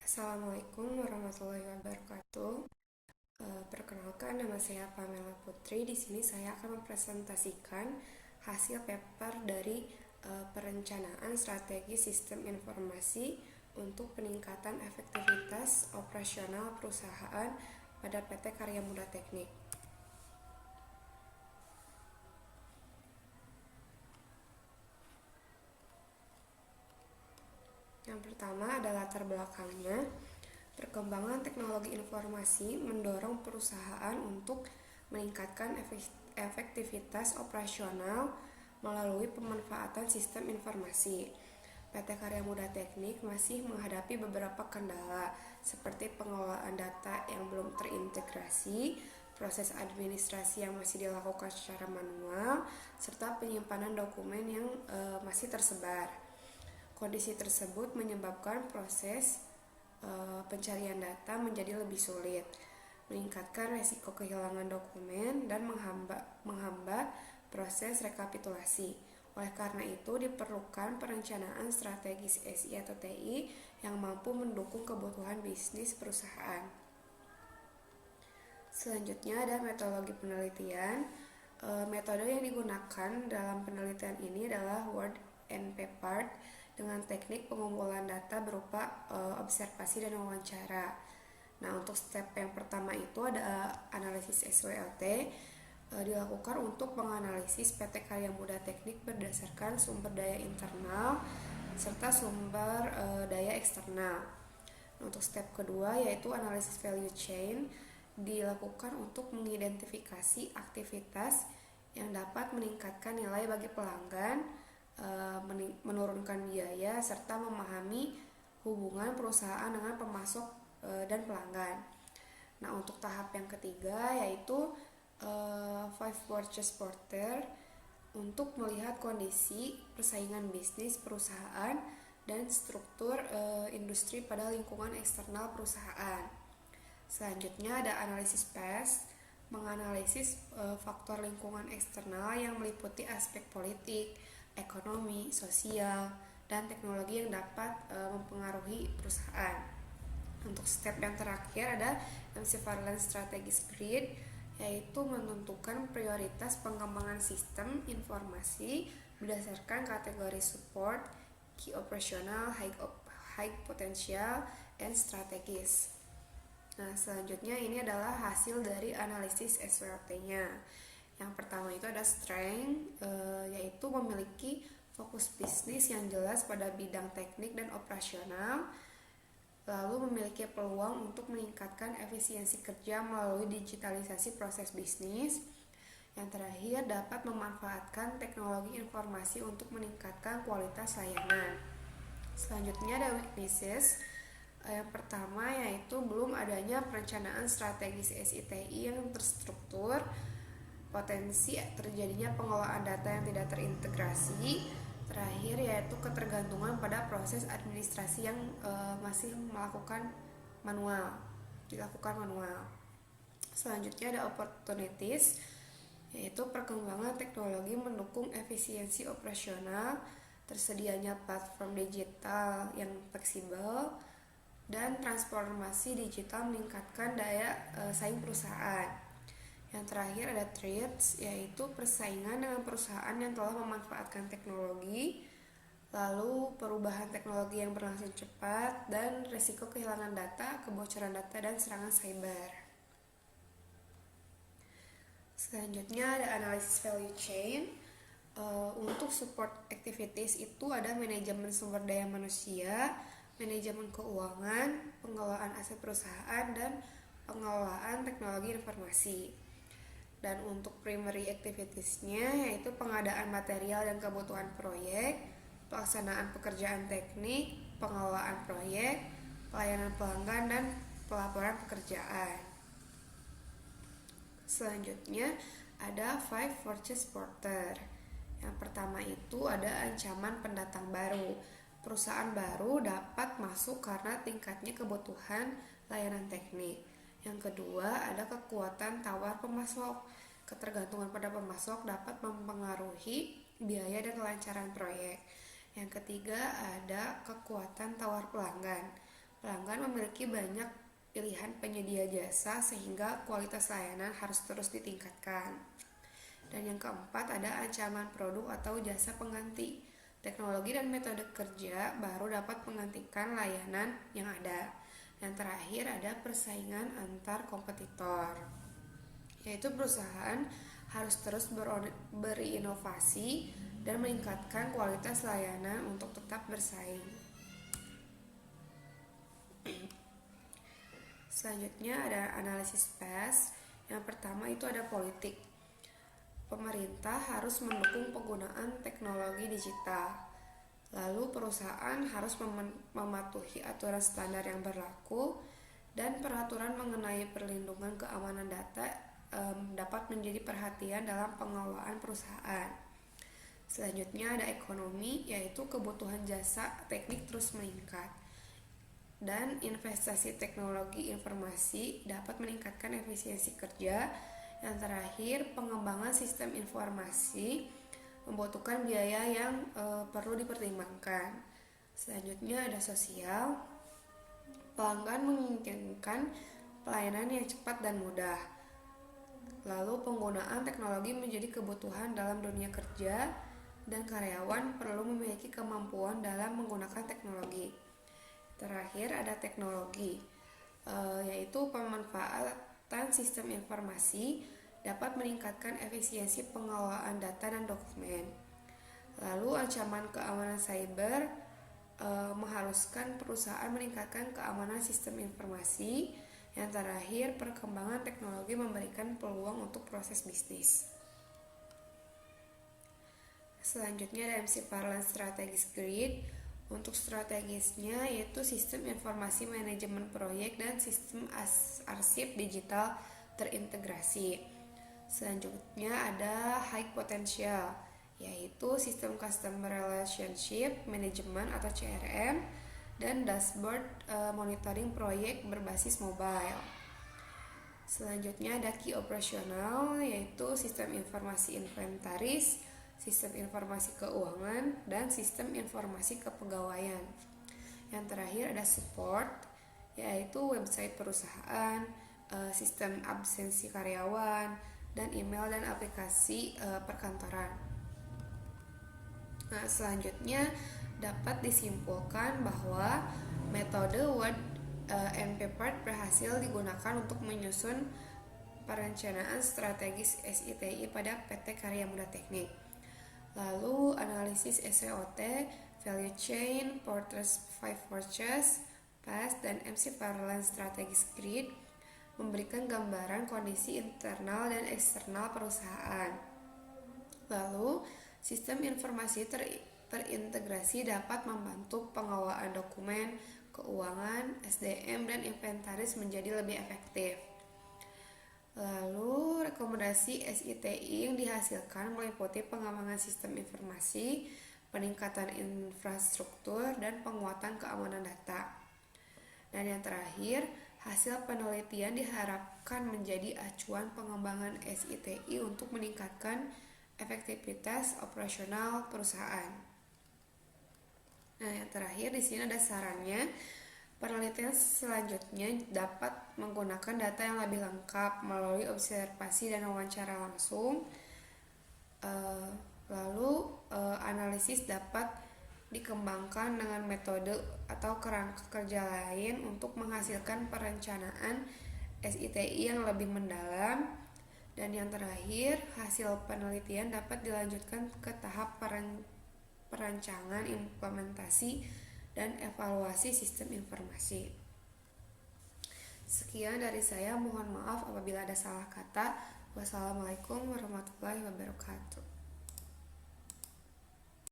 Assalamualaikum warahmatullahi wabarakatuh. Perkenalkan, nama saya Pamela Putri. Di sini saya akan mempresentasikan hasil paper dari perencanaan strategi sistem informasi untuk peningkatan efektivitas operasional perusahaan pada PT Karya Muda Teknik. Yang pertama adalah latar belakangnya. Perkembangan teknologi informasi mendorong perusahaan untuk meningkatkan efektivitas operasional melalui pemanfaatan sistem informasi. PT Karya Muda Teknik masih menghadapi beberapa kendala seperti pengelolaan data yang belum terintegrasi, proses administrasi yang masih dilakukan secara manual, serta penyimpanan dokumen yang masih tersebar. Kondisi tersebut menyebabkan proses pencarian data menjadi lebih sulit, meningkatkan resiko kehilangan dokumen, dan menghambat proses rekapitulasi. Oleh karena itu, diperlukan perencanaan strategis SI atau TI yang mampu mendukung kebutuhan bisnis perusahaan. Selanjutnya ada metodologi penelitian. Metode yang digunakan dalam penelitian ini adalah word and paper dengan teknik pengumpulan data berupa observasi dan wawancara. Nah, untuk step yang pertama itu ada analisis SWOT, dilakukan untuk menganalisis PT Karya Muda Teknik berdasarkan sumber daya internal serta sumber daya eksternal. Nah, untuk step kedua yaitu analisis value chain, dilakukan untuk mengidentifikasi aktivitas yang dapat meningkatkan nilai bagi pelanggan, menurunkan biaya, serta memahami hubungan perusahaan dengan pemasok dan pelanggan. Nah, untuk tahap yang ketiga yaitu Five Purchase Porter untuk melihat kondisi persaingan bisnis perusahaan dan struktur industri pada lingkungan eksternal perusahaan. Selanjutnya ada analisis PES, menganalisis faktor lingkungan eksternal yang meliputi aspek politik, ekonomi, sosial, dan teknologi yang dapat mempengaruhi perusahaan. Untuk step yang terakhir ada Environment Strategic Grid, yaitu menentukan prioritas pengembangan sistem informasi berdasarkan kategori support, key operational, high potential, and strategis. Nah, selanjutnya ini adalah hasil dari analisis SWOT-nya. Yang pertama itu ada strength, yaitu memiliki fokus bisnis yang jelas pada bidang teknik dan operasional, lalu memiliki peluang untuk meningkatkan efisiensi kerja melalui digitalisasi proses bisnis. Yang terakhir, dapat memanfaatkan teknologi informasi untuk meningkatkan kualitas layanan. Selanjutnya ada weaknesses. Yang pertama yaitu belum adanya perencanaan strategis SITI yang terstruktur, potensi terjadinya pengelolaan data yang tidak terintegrasi. Terakhir yaitu ketergantungan pada proses administrasi yang masih dilakukan manual. Selanjutnya ada opportunities, yaitu perkembangan teknologi mendukung efisiensi operasional, tersedianya platform digital yang fleksibel, dan transformasi digital meningkatkan daya saing perusahaan. Yang terakhir ada threats, yaitu persaingan dengan perusahaan yang telah memanfaatkan teknologi, lalu perubahan teknologi yang berlangsung cepat, dan risiko kehilangan data, kebocoran data, dan serangan cyber. Selanjutnya ada analisis value chain. Untuk support activities itu ada manajemen sumber daya manusia, manajemen keuangan, pengelolaan aset perusahaan, dan pengelolaan teknologi informasi. Dan untuk primary activities-nya yaitu pengadaan material dan kebutuhan proyek, pelaksanaan pekerjaan teknik, pengelolaan proyek, pelayanan pelanggan, dan pelaporan pekerjaan. Selanjutnya ada Five Purchase Porter. Yang pertama itu ada ancaman pendatang baru. Perusahaan baru dapat masuk karena tingkatnya kebutuhan layanan teknik. Yang kedua ada kekuatan tawar pemasok. Ketergantungan pada pemasok dapat mempengaruhi biaya dan kelancaran proyek. Yang ketiga ada kekuatan tawar pelanggan. Pelanggan memiliki banyak pilihan penyedia jasa sehingga kualitas layanan harus terus ditingkatkan. Dan yang keempat ada ancaman produk atau jasa pengganti. Teknologi dan metode kerja baru dapat menggantikan layanan yang ada. Yang terakhir ada persaingan antar kompetitor, yaitu perusahaan harus terus berinovasi dan meningkatkan kualitas layanan untuk tetap bersaing. Selanjutnya ada analisis PES. Yang pertama itu ada politik. Pemerintah harus mendukung penggunaan teknologi digital. Lalu perusahaan harus mematuhi aturan standar yang berlaku dan peraturan mengenai perlindungan keamanan data dapat menjadi perhatian dalam pengelolaan perusahaan. Selanjutnya ada ekonomi, yaitu kebutuhan jasa teknik terus meningkat. Dan investasi teknologi informasi dapat meningkatkan efisiensi kerja. Yang terakhir, pengembangan sistem informasi membutuhkan biaya yang perlu dipertimbangkan. Selanjutnya ada sosial. Pelanggan menginginkan pelayanan yang cepat dan mudah. Lalu penggunaan teknologi menjadi kebutuhan dalam dunia kerja dan karyawan perlu memiliki kemampuan dalam menggunakan teknologi. Terakhir ada teknologi, yaitu pemanfaatan sistem informasi dapat meningkatkan efisiensi pengelolaan data dan dokumen. Lalu ancaman keamanan cyber mengharuskan perusahaan meningkatkan keamanan sistem informasi. Yang terakhir, perkembangan teknologi memberikan peluang untuk proses bisnis. Selanjutnya ada MC Parlan Strategis Grid. Untuk strategisnya yaitu sistem informasi manajemen proyek dan sistem arsip digital terintegrasi. Selanjutnya ada high potential, yaitu sistem customer relationship management atau CRM dan dashboard monitoring proyek berbasis mobile. Selanjutnya ada key operasional, yaitu sistem informasi inventaris, sistem informasi keuangan, dan sistem informasi kepegawaian. Yang terakhir ada support, yaitu website perusahaan, sistem absensi karyawan, dan email dan aplikasi perkantoran. Nah, selanjutnya dapat disimpulkan bahwa metode Word and Paper berhasil digunakan untuk menyusun perencanaan strategis SITI pada PT Karya Muda Teknik. Lalu analisis SWOT, value chain, Porter's 5 Forces, PES, dan MC Parlan Strategis Grid memberikan gambaran kondisi internal dan eksternal perusahaan. Lalu sistem informasi terintegrasi dapat membantu pengelolaan dokumen, keuangan, SDM, dan inventaris menjadi lebih efektif. Lalu rekomendasi SITI yang dihasilkan meliputi pengembangan sistem informasi, peningkatan infrastruktur, dan penguatan keamanan data. Dan yang terakhir, hasil penelitian diharapkan menjadi acuan pengembangan SITI untuk meningkatkan efektivitas operasional perusahaan. Nah, yang terakhir di sini ada sarannya. Penelitian selanjutnya dapat menggunakan data yang lebih lengkap melalui observasi dan wawancara langsung. Lalu analisis dapat dikembangkan dengan metode atau kerangka kerja lain untuk menghasilkan perencanaan SITI yang lebih mendalam. Dan yang terakhir, hasil penelitian dapat dilanjutkan ke tahap perancangan, implementasi, dan evaluasi sistem informasi. Sekian dari saya, mohon maaf apabila ada salah kata. Wassalamualaikum warahmatullahi wabarakatuh.